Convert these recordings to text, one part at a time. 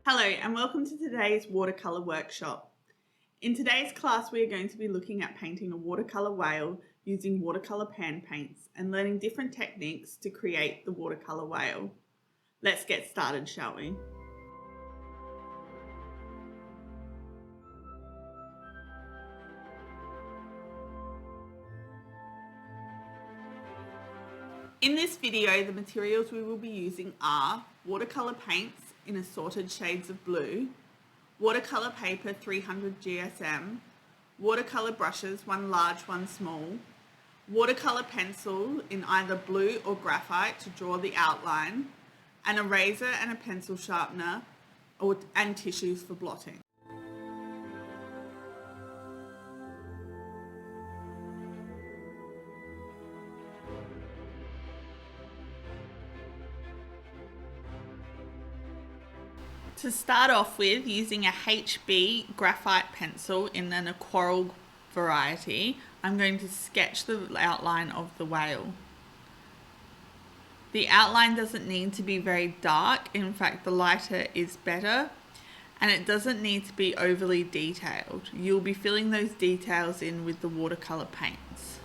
Hello and welcome to today's watercolour workshop. In today's class we are going to be looking at painting a watercolour whale using watercolour pan paints and learning different techniques to create the watercolour whale. Let's get started, shall we? In this video, the materials we will be using are watercolour paints in assorted shades of blue, watercolour paper 300 GSM, watercolour brushes, one large, one small, watercolour pencil in either blue or graphite to draw the outline, an eraser and a pencil sharpener, and tissues for blotting. To start off with, using a HB graphite pencil in an aquarelle variety, I'm going to sketch the outline of the whale. The outline doesn't need to be very dark, in fact the lighter is better, and it doesn't need to be overly detailed. You'll be filling those details in with the watercolour paints.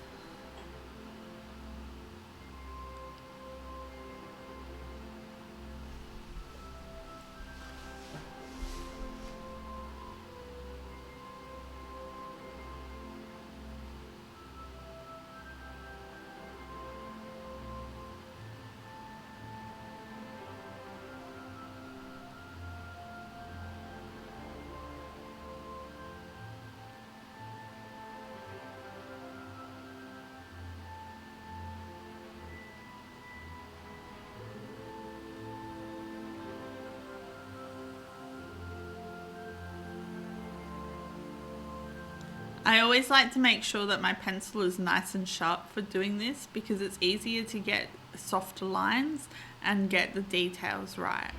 I always like to make sure that my pencil is nice and sharp for doing this because it's easier to get softer lines and get the details right.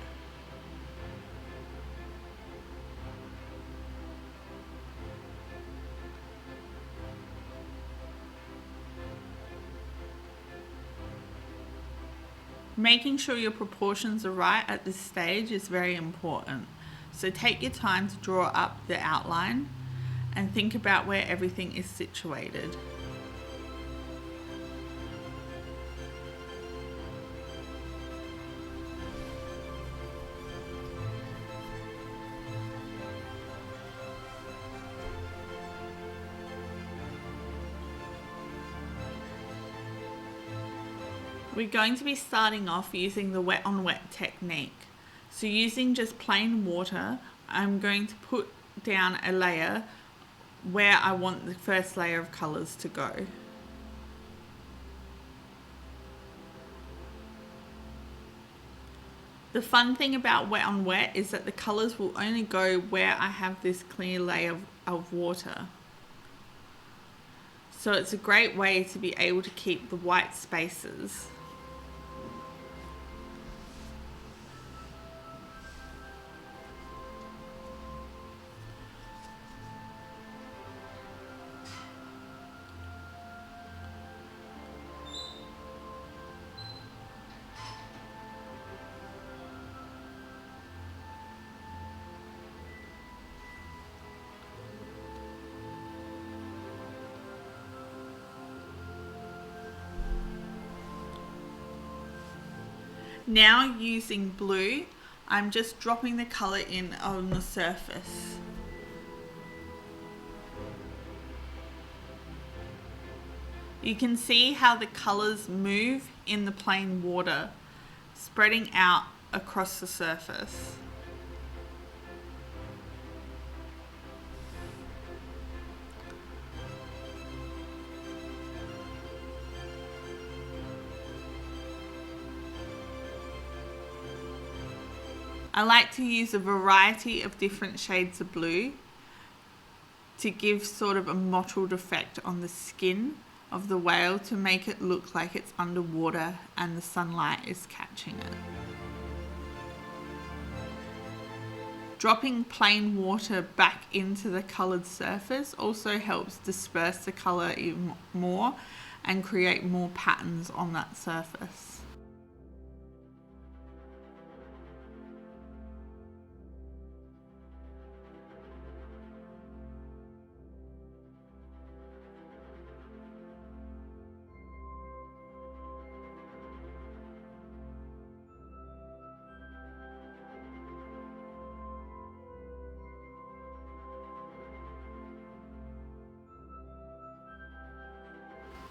Making sure your proportions are right at this stage is very important. So take your time to draw up the outline and think about where everything is situated. We're going to be starting off using the wet on wet technique. So using just plain water, I'm going to put down a layer where I want the first layer of colours to go. The fun thing about wet on wet is that the colours will only go where I have this clear layer of water. So it's a great way to be able to keep the white spaces. Now using blue, I'm just dropping the colour in on the surface. You can see how the colours move in the plain water, spreading out across the surface. I like to use a variety of different shades of blue to give sort of a mottled effect on the skin of the whale to make it look like it's underwater and the sunlight is catching it. Dropping plain water back into the coloured surface also helps disperse the colour even more and create more patterns on that surface.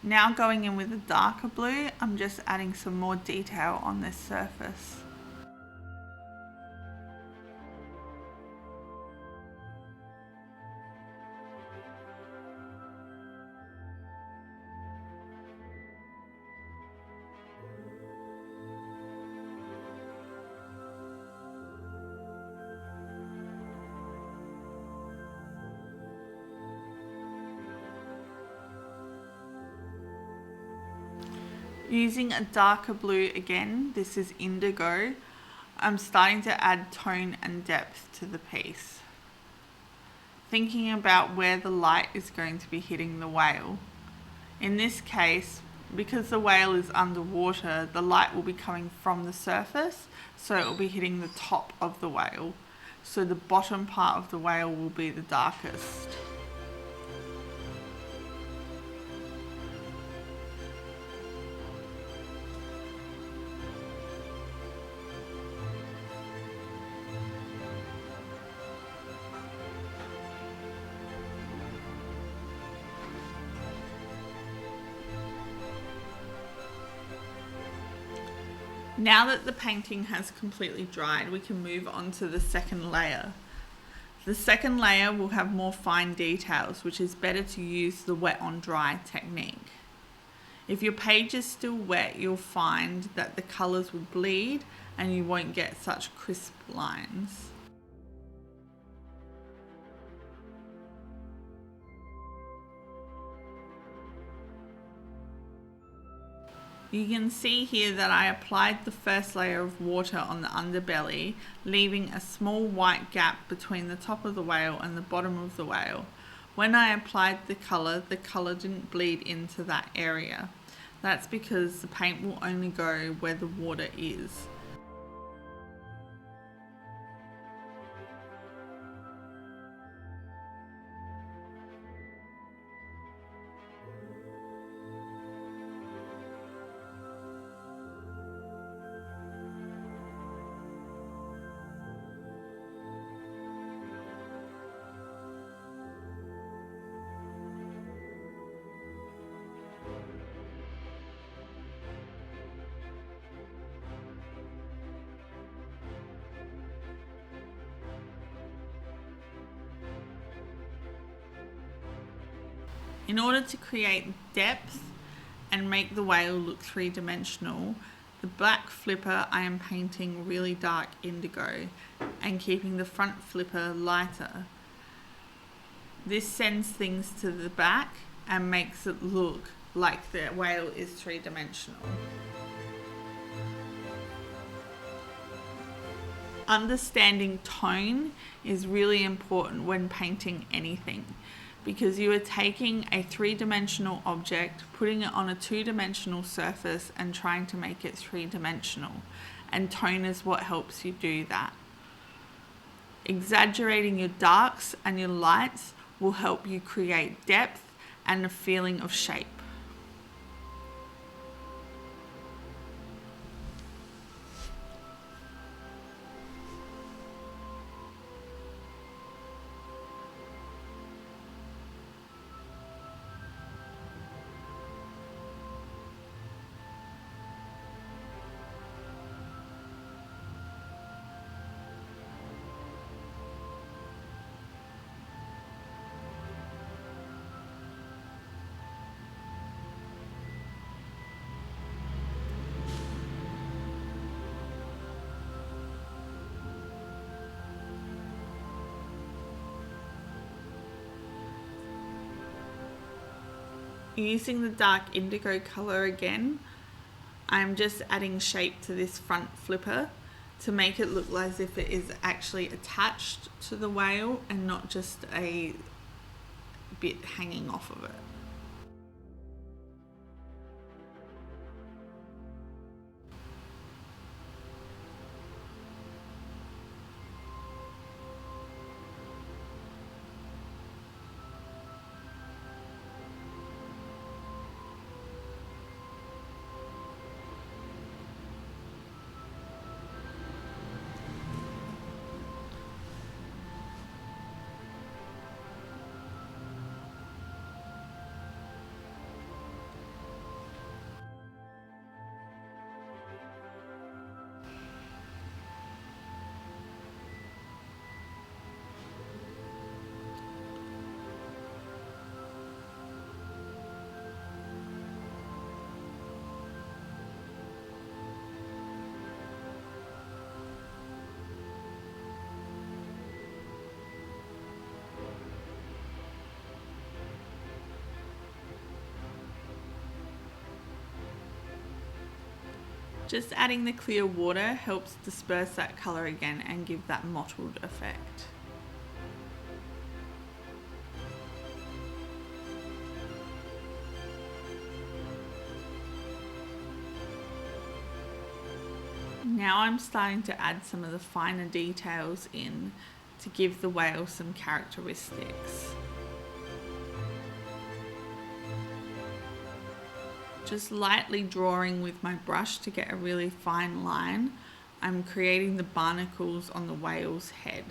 Now going in with a darker blue, I'm just adding some more detail on this surface. Using a darker blue again, this is indigo, I'm starting to add tone and depth to the piece. Thinking about where the light is going to be hitting the whale. In this case, because the whale is underwater, the light will be coming from the surface, so it will be hitting the top of the whale. So the bottom part of the whale will be the darkest. Now that the painting has completely dried, we can move on to the second layer. The second layer will have more fine details, which is better to use the wet on dry technique. If your page is still wet, you'll find that the colours will bleed and you won't get such crisp lines. You can see here that I applied the first layer of water on the underbelly, leaving a small white gap between the top of the whale and the bottom of the whale. When I applied the colour didn't bleed into that area. That's because the paint will only go where the water is. In order to create depth and make the whale look three-dimensional, the black flipper I am painting really dark indigo and keeping the front flipper lighter. This sends things to the back and makes it look like the whale is three-dimensional. Understanding tone is really important when painting anything, because you are taking a three-dimensional object, putting it on a two-dimensional surface and trying to make it three-dimensional, and tone is what helps you do that. Exaggerating your darks and your lights will help you create depth and a feeling of shape. Using the dark indigo colour again, I'm just adding shape to this front flipper to make it look as if it is actually attached to the whale and not just a bit hanging off of it. Just adding the clear water helps disperse that colour again and give that mottled effect. Now I'm starting to add some of the finer details in to give the whale some characteristics. Just lightly drawing with my brush to get a really fine line, I'm creating the barnacles on the whale's head.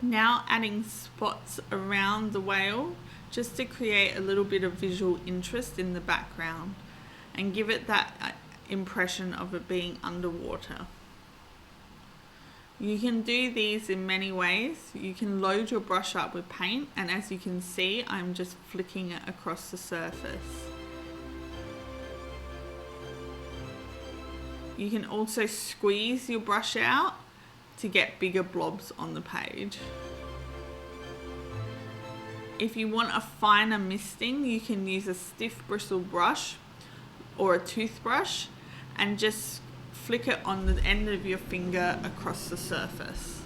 Now adding spots around the whale just to create a little bit of visual interest in the background and give it that impression of it being underwater. You can do these in many ways. You can load your brush up with paint, and as you can see, I'm just flicking it across the surface. You can also squeeze your brush out to get bigger blobs on the page. If you want a finer misting, you can use a stiff bristle brush or a toothbrush and just flick it on the end of your finger across the surface.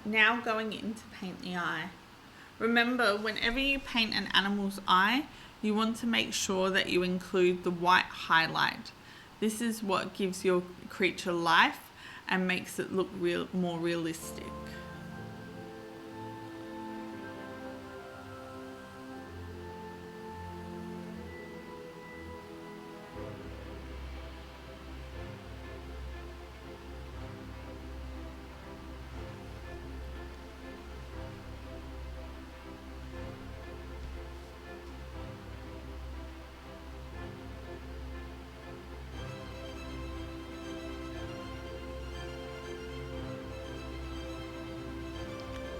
Now going in to paint the eye. Remember, whenever you paint an animal's eye, you want to make sure that you include the white highlight. This is what gives your creature life and makes it look more realistic.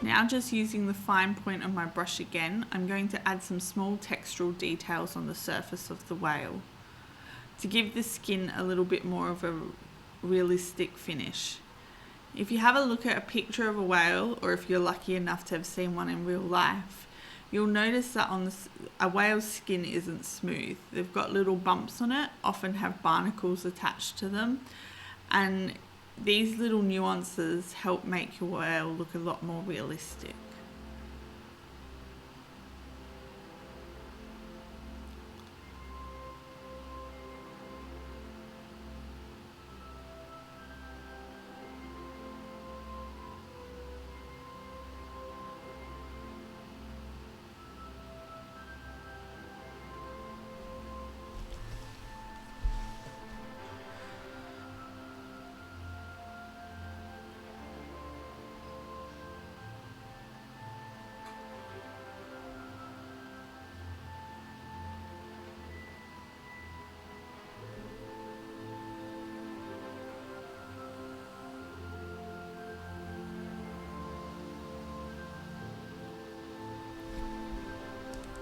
Now just using the fine point of my brush again, I'm going to add some small textural details on the surface of the whale to give the skin a little bit more of a realistic finish. If you have a look at a picture of a whale, or if you're lucky enough to have seen one in real life, you'll notice that a whale's skin isn't smooth. They've got little bumps on it, often have barnacles attached to them, and these little nuances help make your whale look a lot more realistic.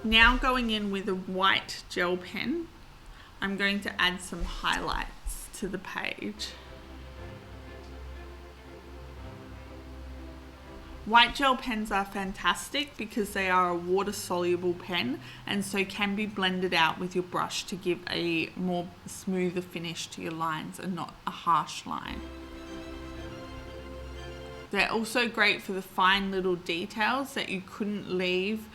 Now going in with a white gel pen, I'm going to add some highlights to the page. White gel pens are fantastic because they are a water soluble pen and so can be blended out with your brush to give a more smoother finish to your lines and not a harsh line. They're also great for the fine little details that you couldn't leave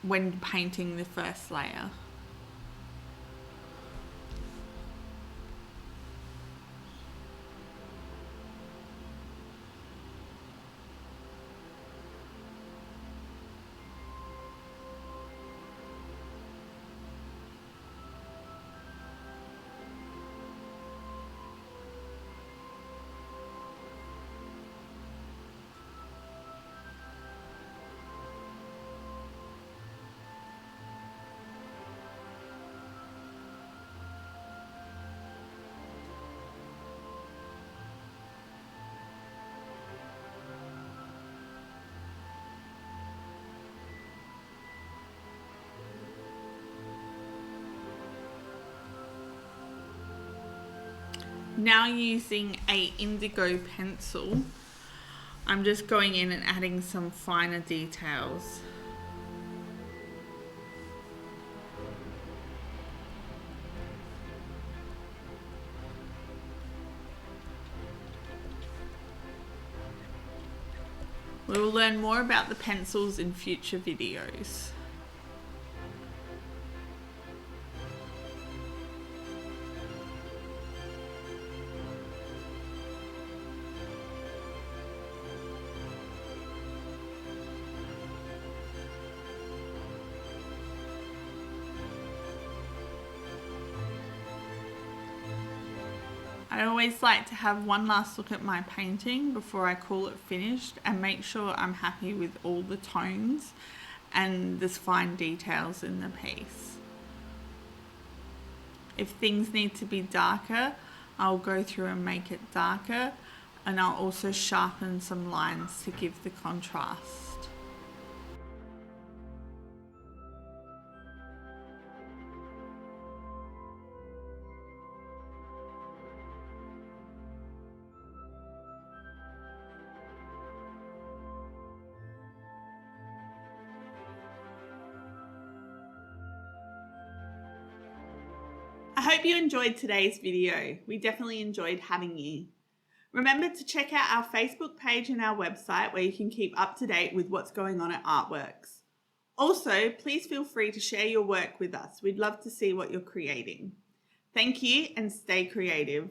when painting the first layer. Now using a indigo pencil, I'm just going in and adding some finer details. We will learn more about the pencils in future videos. I always like to have one last look at my painting before I call it finished and make sure I'm happy with all the tones and the fine details in the piece. If things need to be darker, I'll go through and make it darker, and I'll also sharpen some lines to give the contrast. I hope you enjoyed today's video. We definitely enjoyed having you. Remember to check out our Facebook page and our website where you can keep up to date with what's going on at Artworks. Also, please feel free to share your work with us. We'd love to see what you're creating. Thank you and stay creative.